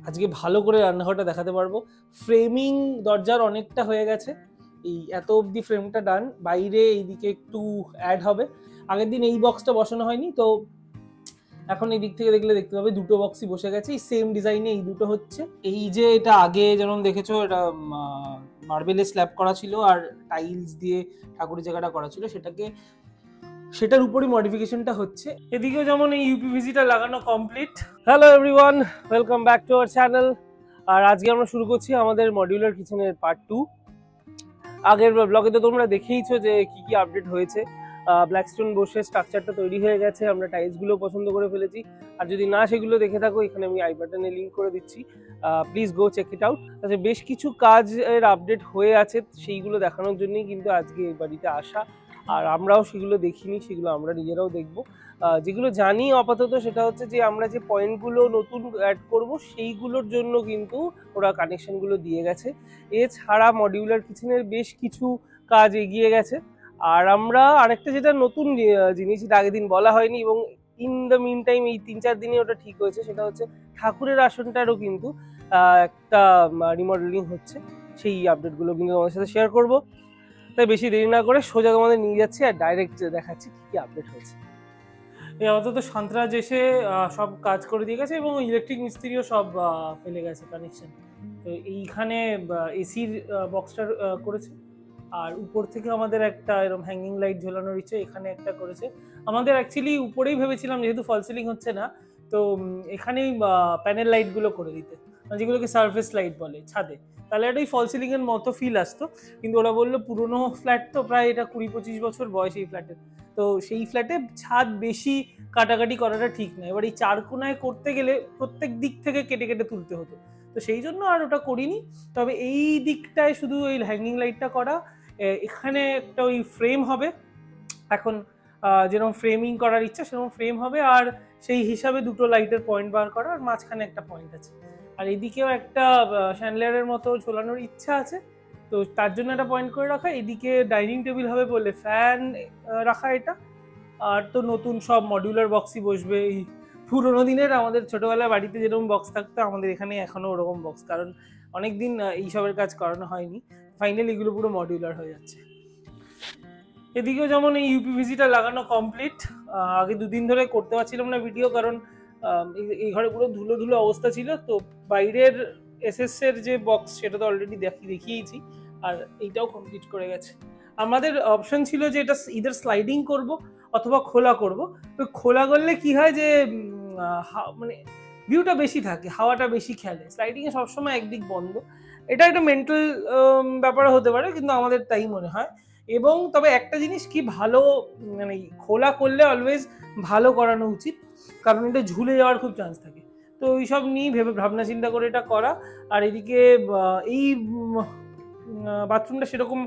আজকে ভালো করে রান্নাঘরটা দেখাতে পারবো। ফ্রেমিং দরজার অনেকটা হয়ে গেছে, এই এত অবধি ফ্রেমটা ডান, বাইরে এইদিকে একটু অ্যাড হবে। আগের দিন এই বক্সটা বসানো হয়নি, তো এখন এই দিক থেকে দেখলে দেখতে পাবে দুটো বক্সই বসে গেছে, এই সেম ডিজাইনে এই দুটো হচ্ছে। এই যে এটা আগে যেমন দেখেছো, এটা মার্বেলের স্ল্যাব করা ছিল আর টাইলস দিয়ে ঠাকুরের জায়গাটা করা ছিল, সেটার উপরই মডিফিকেশনটা হচ্ছে। এদিকেও যেমন এই ইউপিভিসিটা লাগানো complete. Hello everyone, welcome back to our channel. আর আজকে আমরা শুরু করছি আমাদের মডিউলার কিচেনের পার্ট 2। আগের ব্লগে তো তোমরা দেখেইছো যে কি কি আপডেট হয়েছে। ব্ল্যাকস্টোন বসে স্ট্রাকচারটা তৈরি হয়ে গেছে, আমরা টাইলসগুলো পছন্দ করে ফেলেছি। আর যদি না সেগুলো দেখে থাকো, এখানে আমি আই বাটনে লিঙ্ক করে দিচ্ছি, please go check it out. আচ্ছা, বেশ কিছু কাজের আপডেট হয়ে আছে, সেইগুলো দেখানোর জন্যই কিন্তু আজকে এই বাড়িতে আসা। আর আমরাও সেগুলো দেখিনি, সেগুলো আমরা নিজেরাও দেখবো। যেগুলো জানি আপাতত সেটা হচ্ছে যে আমরা যে পয়েন্টগুলো নতুন অ্যাড করব সেইগুলোর জন্য কিন্তু ওরা কানেকশনগুলো দিয়ে গেছে। এছাড়া মডিউলার কিচেনের বেশ কিছু কাজ এগিয়ে গেছে। আর আমরা আরেকটা যেটা নতুন জিনিস, যেটা আগের দিন বলা হয়নি এবং ইন দ্য মিন টাইম এই 3-4 দিনে ওটা ঠিক হয়েছে, সেটা হচ্ছে ঠাকুরের আসনটারও কিন্তু একটা রিমডেলিং হচ্ছে। সেই আপডেটগুলো কিন্তু তোমাদের সাথে শেয়ার করব। তাই বেশি দেরি না করে সোজা তোমাদের নিয়ে যাচ্ছি আর ডাইরেক্ট দেখাচ্ছি কি কি আপডেট হয়েছে। এই আপাতত শান্তরাজ এসে সব কাজ করে দিয়ে গেছে এবং ইলেকট্রিক মিস্ত্রিও সব ফেলে গেছে কানেকশন। তো এইখানে এসির বক্সটা করেছে, আর উপর থেকে আমাদের একটা এরকম হ্যাঙ্গিং লাইট ঝোলানোর ইচ্ছে, এখানে একটা করেছে। আমাদের অ্যাকচুয়ালি উপরেই ভেবেছিলাম, যেহেতু ফল সিলিং হচ্ছে না, তো এখানেই প্যানেল লাইটগুলো করে দিতে, যেগুলোকে সারফেস লাইট বলে ছাদে। তাহলে একটা ফল সিলিং এর মতো ফিল আসতো। কিন্তু ওরা বললো পুরোনো ফ্ল্যাট তো, প্রায় এটা 20-25 বছর বয়স এই ফ্ল্যাটের, তো সেই ফ্ল্যাটে ছাদ বেশি কাটাকাটি করাটা ঠিক না। এবার এই চার কোনায় করতে গেলে প্রত্যেক দিক থেকে কেটে কেটে তুলতে হতো, তো সেই জন্য আর ওটা করিনি। তবে এই দিকটায় শুধু ওই হ্যাঙ্গিং লাইটটা করা। এখানে একটা ওই ফ্রেম হবে এখন, যেরকম ফ্রেমিং করার ইচ্ছা সেরকম ফ্রেম হবে, আর সেই হিসাবে দুটো লাইটের পয়েন্ট বার করা, আর মাঝখানে একটা পয়েন্ট আছে। আর এদিকেও একটা শ্যান্ডলিয়ারের মতো ঝোলানোর ইচ্ছা আছে, তো তার জন্য একটা পয়েন্ট করে রাখা। এদিকে ডাইনিং টেবিল হবে বলে ফ্যান রাখা এটা। আর তো নতুন সব মডিউলার বক্সই বসবে। এই পুরোনো দিনের আমাদের ছোটবেলায় বাড়িতে যেরকম বক্স থাকতো, আমাদের এখানে এখনো ওরকম বক্স, কারণ অনেকদিন এইসবের কাজ করানো হয়নি। ফাইনালি এগুলো পুরো মডিউলার হয়ে যাচ্ছে। এদিকেও যেমন এই ইউপিভিসিটা লাগানো কমপ্লিট। আগে 2 দিন ধরে করতে পারছিলাম না ভিডিও, কারণ এই ঘরে পুরো ধুলো ধুলো অবস্থা ছিল। তো বাইরের এসএস এর যে বক্স, সেটা তো অলরেডি দেখিয়েছি, আর এইটাও কমপ্লিট করে গেছে। আমাদের অপশন ছিল যে এটা ইদার স্লাইডিং করব অথবা খোলা করব। তো খোলা করলে কি হয় যে মানে ভিউটা বেশি থাকে, হাওয়াটা বেশি খেলে। স্লাইডিংয়ে সবসময় একদিক বন্ধ, এটা একটা মেন্টাল ব্যাপার হতে পারে, কিন্তু আমাদের তাই মনে হয়। এবং তবে একটা জিনিস কি ভালো, মানে খোলা করলে অলওয়েজ ভালো করানো উচিত, কারণ এটা ঝুলে যাওয়ার খুব চান্স থাকে। তো এইসব নিয়ে ভাবনা চিন্তা করে এটা করা। আর এদিকে এই বাথরুমটা সেরকম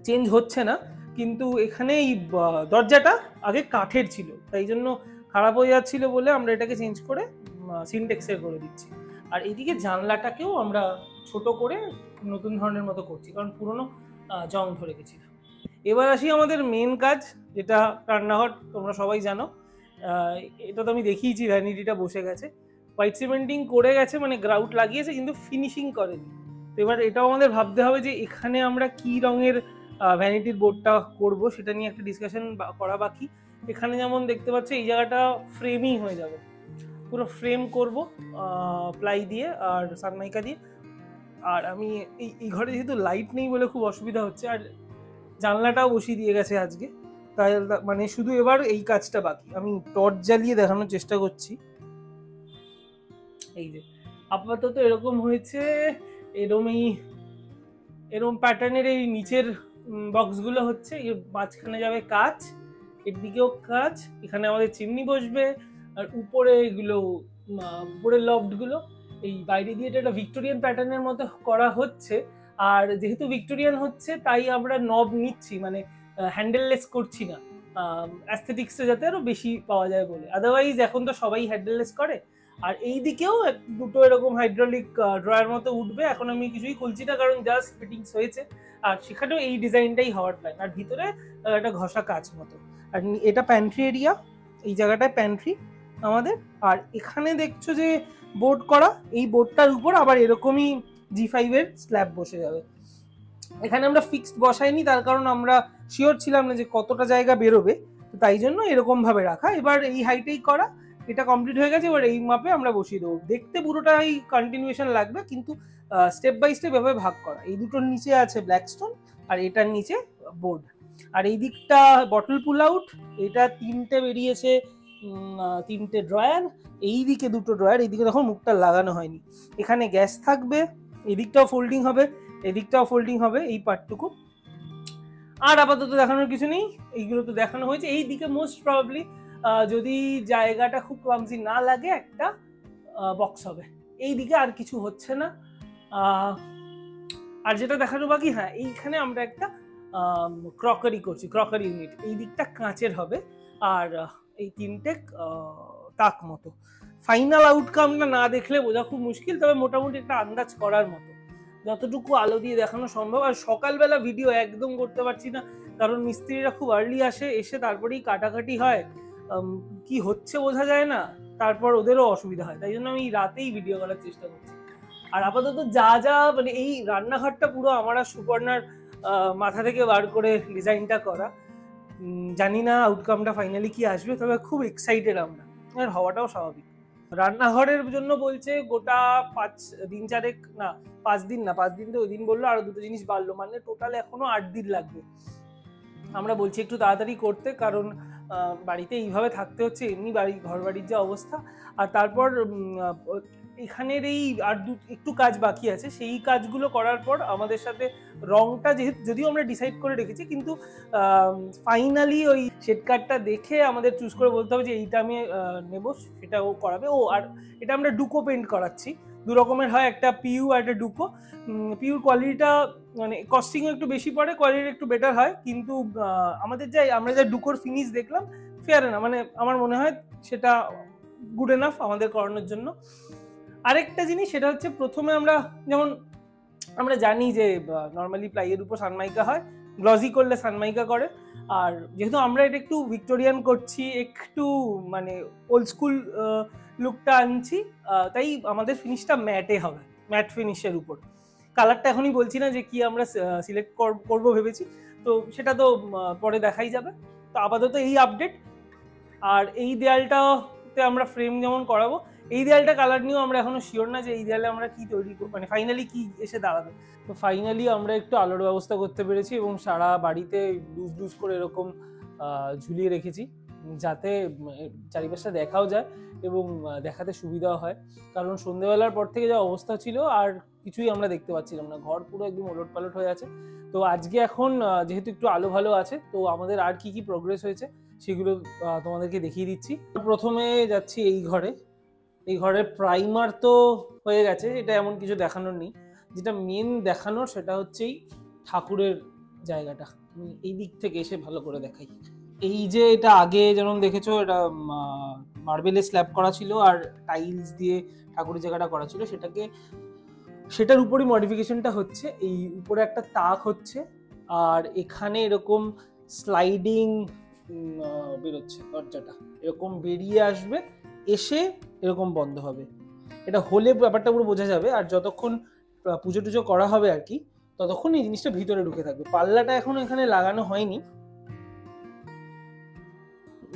চেঞ্জ হচ্ছে না, কিন্তু এখানে এই দরজাটা আগে কাঠের ছিল, তাই জন্য খারাপ হয়ে যাচ্ছিল বলে আমরা এটাকে চেঞ্জ করে সিনটেক্সের করে দিচ্ছি। আর এইদিকে জানলাটাকেও আমরা ছোট করে নতুন ধরনের মতো করছি, কারণ পুরোনো জং ধরে গেছিল। এবার আসি আমাদের মেন কাজ, যেটা রান্নাঘর। তোমরা সবাই জানো, এটা তো আমি দেখিয়েছি, ভ্যানিটিটা বসে গেছে, হোয়াইট সিমেন্টিং করে গেছে, মানে গ্রাউট লাগিয়েছে কিন্তু ফিনিশিং করেনি। তো এবার এটাও আমাদের ভাবতে হবে যে এখানে আমরা কি রঙের ভ্যানিটির বোর্ডটা করব, সেটা নিয়ে একটা ডিসকাশন করা বাকি। এখানে যেমন দেখতে পাচ্ছ, এই জায়গাটা ফ্রেমই হয়ে যাবে, পুরো ফ্রেম করব প্লাই দিয়ে আর সানমাইকা দিয়ে। আর আমি এই ঘরে যেহেতু লাইট নেই বলে খুব অসুবিধা হচ্ছে, আর জানলাটাও বসিয়ে দিয়ে গেছে আজকে, তাই মানে শুধু এবার এই কাজটা বাকি। আমি টর্চ জ্বালিয়ে দেখানোর চেষ্টা করছি। এই যে আপাতত এরকম হয়েছে, এরকম প্যাটার্নের এই নিচের বক্সগুলো হচ্ছে, মাঝখানে যাবে কাচ, এর দিকেও কাচ, এখানে আমাদের চিমনি বসবে, আর উপরে এগুলো উপরের লফটগুলো এই বাইরে দিয়ে এটা একটা ভিক্টোরিয়ান প্যাটার্নের মতো করা হচ্ছে। আর যেহেতু ভিক্টোরিয়ান হচ্ছে, তাই আমরা নব নিচ্ছি, মানে হ্যান্ডেললেস করছি না, অ্যাস্থেটিক্সে যাতে আরো বেশি পাওয়া যায় বলে। আদারওয়াইজ এখন তো সবাই হ্যান্ডেললেস করে। আর এই দিকেও দুটো এরকম হাইড্রোলিক ড্রয়ার মতো উঠবে, এখন আমি কিছুই খুলছি না, কারণ জাস্ট ফিটিংস হয়েছে। আর সেখানেও এই ডিজাইনটাই হওয়ার প্ল্যান, আর ভিতরে একটা ঘষা কাচ মতো। আর এটা প্যান্ট্রি এরিয়া, এই জায়গাটায় প্যান্ট্রি আমাদের। আর এখানে দেখছো যে বোর্ড করা, এই বোর্ডটার উপর আবার এরকমই G5 এর স্ল্যাব বসে যাবে। এখানে আমরা ফিক্সড বসাইনি, তার কারণ আমরা শিওর ছিলাম না যে কতটা জায়গা বেরোবে, তো তাই জন্য এরকম ভাবে রাখা। এবার এই হাইটেই করা, এটা কমপ্লিট হয়ে গেছে, এবার এই মাপে আমরা বসিয়ে দেবো। দেখতে পুরোটাই কন্টিনিউশন লাগবে, কিন্তু স্টেপ বাই স্টেপ এভাবে ভাগ করা। এই দুটোর নিচে আছে ব্ল্যাকস্টোন আর এটার নিচে বোর্ড। আর এই দিকটা বটল পুল আউট, এটা 3টে বেরিয়েছে, 3টে ড্রয়ার, এই দিকে 2টো ড্রয়ার, এইদিকে তখন মুখটা লাগানো হয়নি। এখানে গ্যাস থাকবে, এদিকটাও ফোল্ডিং হবে, এদিকটাও ফোল্ডিং হবে, এই পার্টটুকু। আর আপাতত দেখানোর কিছু নেই, এইগুলো তো দেখানো হয়েছে। এই দিকে মোস্ট প্রবাবলি যদি জায়গাটা খুব ক্লামসি না লাগে একটা বক্স হবে। এই দিকে আর কিছু হচ্ছে না। আর যেটা দেখানো বাকি, হ্যাঁ, এইখানে আমরা একটা ক্রকারি করছি, ক্রকারি ইউনিট। এই দিকটা কাঁচের হবে, আর এই 3টে তাক মতো। ফাইনাল আউটকামটা না দেখলে বোঝা খুব মুশকিল, তবে মোটামুটি একটা আন্দাজ করার মতো, যতটুকু আলো দিয়ে দেখানো সম্ভব। আর সকালবেলা ভিডিও একদম করতে পারছি না, কারণ মিস্ত্রিরা খুব আর্লি আসে, এসে তারপরেই কাটাকাটি হয়, কি হচ্ছে বোঝা যায় না, তারপর ওদেরও অসুবিধা হয়, তাই জন্য আমি রাতেই ভিডিও করার চেষ্টা করছি। আর আপাতত যা যা মানে এই রান্নাঘরটা পুরো আমার আর সুপর্ণার মাথা থেকে বার করে ডিজাইনটা করা। জানি না আউটকামটা ফাইনালি কি আসবে, তবে খুব এক্সাইটেড আমরা, আর হওয়াটাও স্বাভাবিক। রান্নাঘরের জন্য বলছে গোটা 5 দিন, 5 দিন না, 5 দিন তো ওই দিন বললো, আরো 2টো জিনিস বাড়লো, মানে টোটাল এখনো 8 দিন লাগবে। আমরা বলছি একটু তাড়াতাড়ি করতে, কারণ বাড়িতে এইভাবে থাকতে হচ্ছে, এমনি ঘর বাড়ির যে অবস্থা। আর তারপর এখানের এই আর একটু কাজ বাকি আছে, সেই কাজগুলো করার পর আমাদের সাথে রংটা যদিও আমরা ডিসাইড করে রেখেছি, কিন্তু ফাইনালি ওই শেড কার্ডটা দেখে আমাদের চুজ করে বলতে হবে যে এইটা আমি নেবো, সেটাও করাবে। আর এটা আমরা ডুকো পেন্ট করাচ্ছি, 2 রকমের হয়, একটা পিইউ আর একটা ডুকো। পিইউর কোয়ালিটিটা মানে কস্টিংও একটু বেশি পড়ে, কোয়ালিটি একটু বেটার হয়, কিন্তু আমরা যা ডুকোর ফিনিশ দেখলাম ফেয়ার না, মানে আমার মনে হয় সেটা গুড এনাফ আমাদের করানোর জন্য। আরেকটা জিনিস, সেটা হচ্ছে প্রথমে আমরা জানি যে নর্মালি প্লাইয়ের উপর সানমাইকা হয়, গ্লসি করলে সানমাইকা করে। আর যেহেতু আমরা এটা একটু ভিক্টোরিয়ান করছি, একটু মানে ওল্ড স্কুল লুকটা আনছি, তাই আমাদের ফিনিশটা ম্যাটে হবে, ম্যাট ফিনিশের উপর। কালারটা এখনই বলছি না যে কি আমরা সিলেক্ট করবো ভেবেছি, তো সেটা তো পরে দেখাই যাবে। তো আপাতত এই আপডেট। আর এই দেয়ালটাতে আমরা ফ্রেম যেমন করাবো, এই দেয়ালটা কালার নিয়েও আমরা এখনো শিওর না যে এই দেয়ালে আমরা কি তৈরি করবো, মানে ফাইনালি কি এসে দাঁড়াবে। তো ফাইনালি আমরা একটু আলোর ব্যবস্থা করতে পেরেছি, এবং সারা বাড়িতে লুজ করে এরকম ঝুলিয়ে রেখেছি, যাতে চারিপাশটা দেখাও যায় এবং দেখাতে সুবিধাও হয়। কারণ সন্ধ্যেবেলার পর থেকে যা অবস্থা ছিল, আর কিছুই আমরা দেখতে পাচ্ছিলাম না, ঘর পুরো একদম ওলট পালট হয়ে আছে। তো আজকে এখন যেহেতু একটু আলো ভালো আছে, তো আমাদের আর কি প্রোগ্রেস হয়েছে সেগুলো তোমাদেরকে দেখিয়ে দিচ্ছি। প্রথমে যাচ্ছি এই ঘরে। এই ঘরের প্রাইমার তো হয়ে গেছে, এটা এমন কিছু দেখানোর নেই। যেটা মেন দেখানোর সেটা হচ্ছে এই ঠাকুরের জায়গাটা। আমি এই দিক থেকে এসে ভালো করে দেখাই। এই যে এটা আগে যেমন দেখেছো, এটা মার্বেলের স্ল্যাব করা ছিল আর টাইলস দিয়ে ঠাকুরের জায়গাটা করা ছিল, সেটার উপরই মডিফিকেশনটা হচ্ছে। এই উপরে একটা তাক হচ্ছে, আর এখানে এরকম স্লাইডিং বেরোচ্ছে, দরজাটা এরকম বেরিয়ে আসবে, এসে এরকম বন্ধ হবে। এটা হলে ব্যাপারটা পুরো বোঝা যাবে, আর যতক্ষণ পুজো টুজো করা হবে আর কি, ততক্ষণ এই জিনিসটা ভিতরে ঢুকে থাকবে। পাল্লাটা এখনো এখানে লাগানো হয়নি।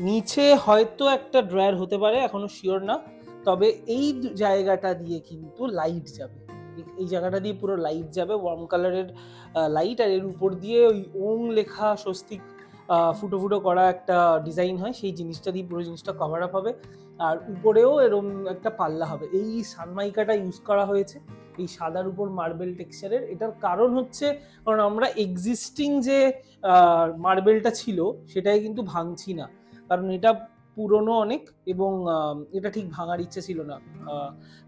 নিচে হয়তো একটা ড্রয়ার হতে পারে, এখনো শিওর না, তবে এই জায়গাটা দিয়ে কিন্তু লাইট যাবে, এই জায়গাটা দিয়ে পুরো লাইট যাবে, ওয়ার্ম কালারের লাইট। আর এর উপর দিয়ে ওই ওং লেখা স্বস্তিক ফুটো ফুটো করা একটা ডিজাইন হয়, সেই জিনিসটা দিয়ে পুরো জিনিসটা কভার আপ হবে। আর উপরেও এরকম একটা পাল্লা হবে। এই সানমাইকাটা ইউজ করা হয়েছে এই সাদার উপর মার্বেল টেক্সচারের। এটার কারণ হচ্ছে, কারণ আমরা এক্সিস্টিং যে মার্বেলটা ছিল সেটাই কিন্তু ভাঙছি না, কারণ এটা পুরনো অনেক, এবং এটা ঠিক ভাঙার ইচ্ছে ছিল না,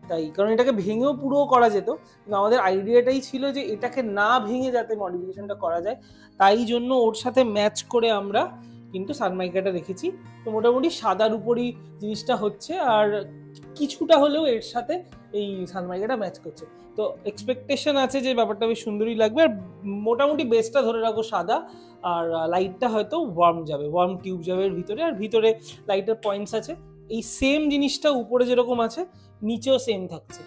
তাই কারণ এটাকে ভেঙেও পুরো করা যেত, কিন্তু আমাদের আইডিয়াটাই ছিল যে এটাকে না ভেঙে যাতে মডিফিকেশনটা করা যায়, তাই জন্য ওর সাথে ম্যাচ করে আমরা কিন্তু সানমাইকাটা রেখেছি। তো মোটামুটি সাদার উপরই জিনিসটা হচ্ছে, আর কিছুটা হলেও এর সাথে এই সানমাইকাটা ম্যাচ করছে। তো এক্সপেকটেশন আছে যে ব্যাপারটা বেশ সুন্দরই লাগবে। আর মোটামুটি বেসটা ধরে রাখো সাদা, আর লাইটটা হয়তো ওয়ার্ম টিউব যাবে এর ভিতরে, আর ভিতরে লাইটের পয়েন্টস আছে। এই সেম জিনিসটা উপরে যেরকম আছে নিচেও সেম থাকছে,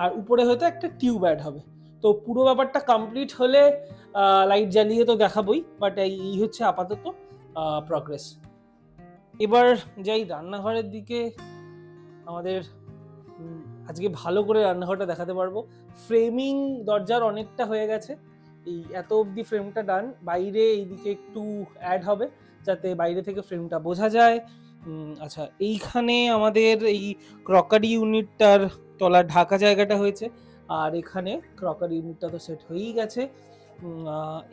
আর উপরে হয়তো একটা টিউব অ্যাড হবে। তো পুরো ব্যাপারটা কমপ্লিট হলে লাইট জ্বালিয়ে তো দেখাবই, বাট এই হচ্ছে আপাতত প্রগ্রেস। এবার যাই রান্নাঘরের দিকে। আমাদের আজকে ভালো করে রান্নাঘরটা দেখাতে পারবো। ফ্রেমিং দরজার অনেকটা হয়ে গেছে, এই এত অবধি ফ্রেমটা ডান। বাইরে এইদিকে একটু অ্যাড হবে যাতে বাইরে থেকে ফ্রেমটা বোঝা যায়। আচ্ছা, এইখানে আমাদের এই ক্রকারি ইউনিটটার তলার ঢাকা জায়গাটা হয়েছে, আর এখানে ক্রকারি ইউনিটটা তো সেট হয়েই গেছে।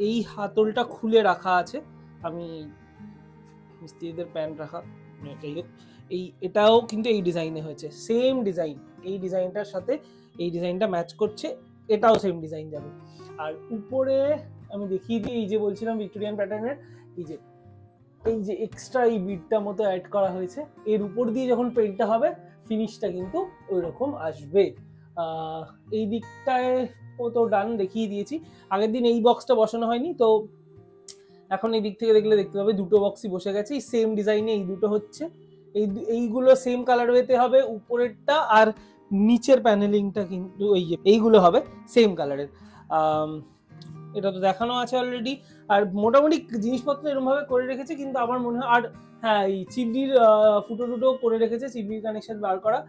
এই হাতলটা খুলে রাখা আছে, আমি মিস্ত্রিদের প্যান্ট রাখা, যাই হোক এটাও কিন্তু এই ডিজাইনে হয়েছে, সেম ডিজাইন। এই ডিজাইনটার সাথে এই ডিজাইনটা ম্যাচ করছে, এটাও সেম ডিজাইন যাবে। আর উপরে আমি দেখিয়ে দিই, এই যে বলছিলাম ভিক্টোরিয়ান প্যাটার্নের এই যে এক্সট্রা এই বিটটা মতো অ্যাড করা হয়েছে, এর উপর দিয়ে যখন পেন্টটা হবে ফিনিশটা কিন্তু ওই রকম আসবে। এই দিকটায় ও তো ডান দেখিয়ে দিয়েছি। আগের দিন এই বক্সটা বসানো হয়নি, তো এখন এই দিক থেকে দেখলে দেখতে পাবে দুটো বক্সই বসে গেছে, এই সেম ডিজাইনে এই দুটো হচ্ছে। এইগুলো সেম কালার ওয়েতে হবে, উপরেরটা আর নিচের প্যানেলিংটা কিন্তু এইগুলো হবে সেম কালারের। এটা তো দেখানো আছে অলরেডি। আর মোটামুটি জিনিসপত্র এরকম ভাবে করে রেখেছে, কিন্তু আমার মনে হয় আর হ্যাঁ, এই চিমনির ফুটো টুটো করে রেখেছে, চিমনির কানেকশন বার করা।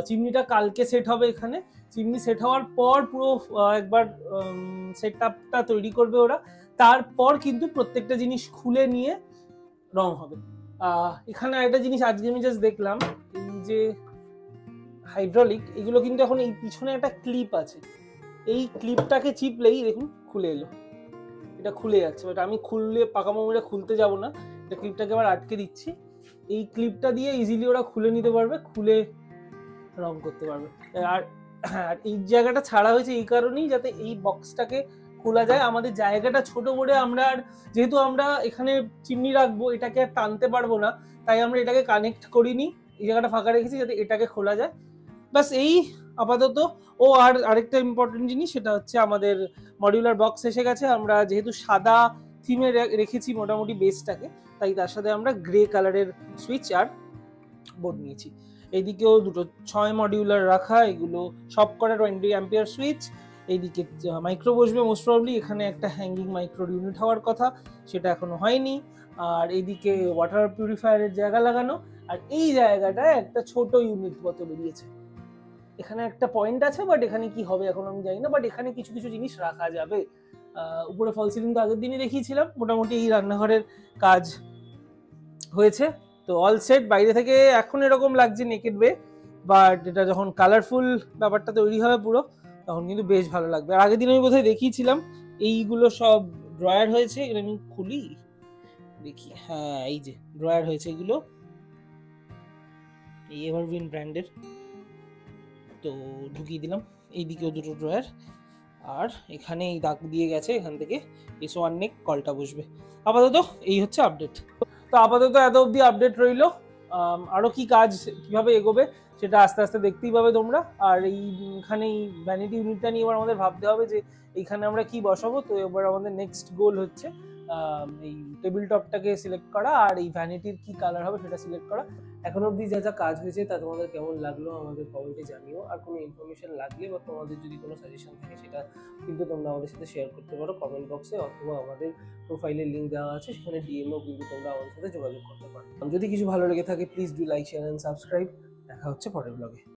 চিমনিটা কালকে সেট হবে এখানে। চিমনি সেট হওয়ার পর পুরো একবার সেট আপটা তৈরি করবে ওরা, তারপর কিন্তু প্রত্যেকটা জিনিস খুলে নিয়ে রং হবে। এখানে একটা জিনিস আজকে আমি জাস্ট দেখলাম, এই যে হাইড্রোলিক, এগুলো কিন্তু এখন এই পিছনে একটা ক্লিপ আছে, এই ক্লিপটাকে চিপলেই দেখুন খুলে এলো, এটা খুলে যাচ্ছে। বাট আমি খুললে পাকা মোমেরা খুলতে যাব না, এটা ক্লিপটাকে আবার আটকে দিচ্ছি। এই ক্লিপটা দিয়ে ইজিলি ওরা খুলে নিতে পারবে, খুলে রং করতে পারবে। আর এই জায়গাটা ছাড়া হয়েছে এই কারণেই যাতে এই বক্সটাকে খোলা যায়। আমাদের জায়গাটা ছোট বলে আমরা যেহেতু আমরা এখানে চিমনি রাখবো, এটাকে আর টানতে পারবো না, তাই আমরা এটাকে কানেক্ট করিনি, এই জায়গাটা ফাঁকা রেখেছি যাতে এটাকে খোলা যায়। বাস এই আপাতত। ও আর আরেকটা ইম্পর্টেন্ট জিনিস, সেটা হচ্ছে আমাদের মডিউলার বক্স এসে গেছে। আমরা যেহেতু সাদা থিমে রেখেছি মোটামুটি বেসটাকে, তাই তার সাথে আমরা গ্রে কালারের সুইচ আর বোর্ড নিয়েছি। এইদিকেও দুটো 6 মডিউলার রাখা, এগুলো সব করা 20 অ্যাম্পিয়ার সুইচ। এইদিকে মাইক্রো বসবে মোস্ট প্রবাবলি, এখানে একটা হ্যাঙ্গিং মাইক্রো ইউনিট হওয়ার কথা, সেটা এখনো হয়নি। আর এইদিকে ওয়াটার পিউরিফায়ারের জায়গা লাগানো, আর এই জায়গাটায় একটা ছোট ইউনিট মতো বেরিয়েছে। এখানে একটা পয়েন্ট আছে, বাট এখানে কি হবে এখন আমি জানি না, বাট এখানে কিছু কিছু জিনিস রাখা যাবে। উপরে ফল সিলিং তো আগের দিনই দেখিয়েছিলাম। মোটামুটি এই রান্নাঘরের কাজ হয়েছে, তো অল সেট। বাইরে থেকে এখন এরকম লাগছে নেকেড ওয়ে, বাট এটা যখন কালারফুল ব্যাপারটা তৈরি হবে পুরো, তখন কিন্তু বেশ ভালো লাগবে। আর আগের দিন আমি বোধহয় দেখিয়েছিলাম এইগুলো সব ড্রয়ার হয়েছে, এটা আমি খুলি দেখি। হ্যাঁ, এই যে ড্রয়ার হয়েছে, এগুলো এই এভারগ্রিন ব্র্যান্ডের। তো ঢুকিয়ে দিলাম, এইদিকেও দুটো ড্রয়ার, আর এখানে এই দাগ দিয়ে গেছে, এখান থেকে S1 নেক কলটা বসবে। আপাতত এই হচ্ছে আপডেট। তো আপাতত এত অবধি আপডেট রইল। আরো কি কাজ কিভাবে এগোবে সেটা আস্তে আস্তে দেখতেই পাবে তোমরা। আর এইখানে এই ভ্যানিটি ইউনিটটা নিয়ে এবার আমাদের ভাবতে হবে যে এইখানে আমরা কি বসাবো। তো এবার আমাদের নেক্সট গোল হচ্ছে এই টেবিল টপটাকে সিলেক্ট করা, আর এই ভ্যানিটির কি কালার হবে সেটা সিলেক্ট করা। এখন অবধি যা যা কাজ হয়েছে তা তোমাদের কেমন লাগলো আমাদের কমেন্টে জানিও। আর কোনো ইনফরমেশন লাগলে বা তোমাদের যদি কোনো সাজেশন থাকে সেটা কিন্তু তোমরা আমাদের সাথে শেয়ার করতে পারো কমেন্ট বক্সে, অথবা আমাদের প্রোফাইলের লিঙ্ক দেওয়া আছে, সেখানে ডিএমও কিন্তু তোমরা আমাদের সাথে যোগাযোগ করতে পারো। যদি কিছু ভালো লেগে থাকে please do like, share and subscribe. দেখা হচ্ছে পরের ব্লগে।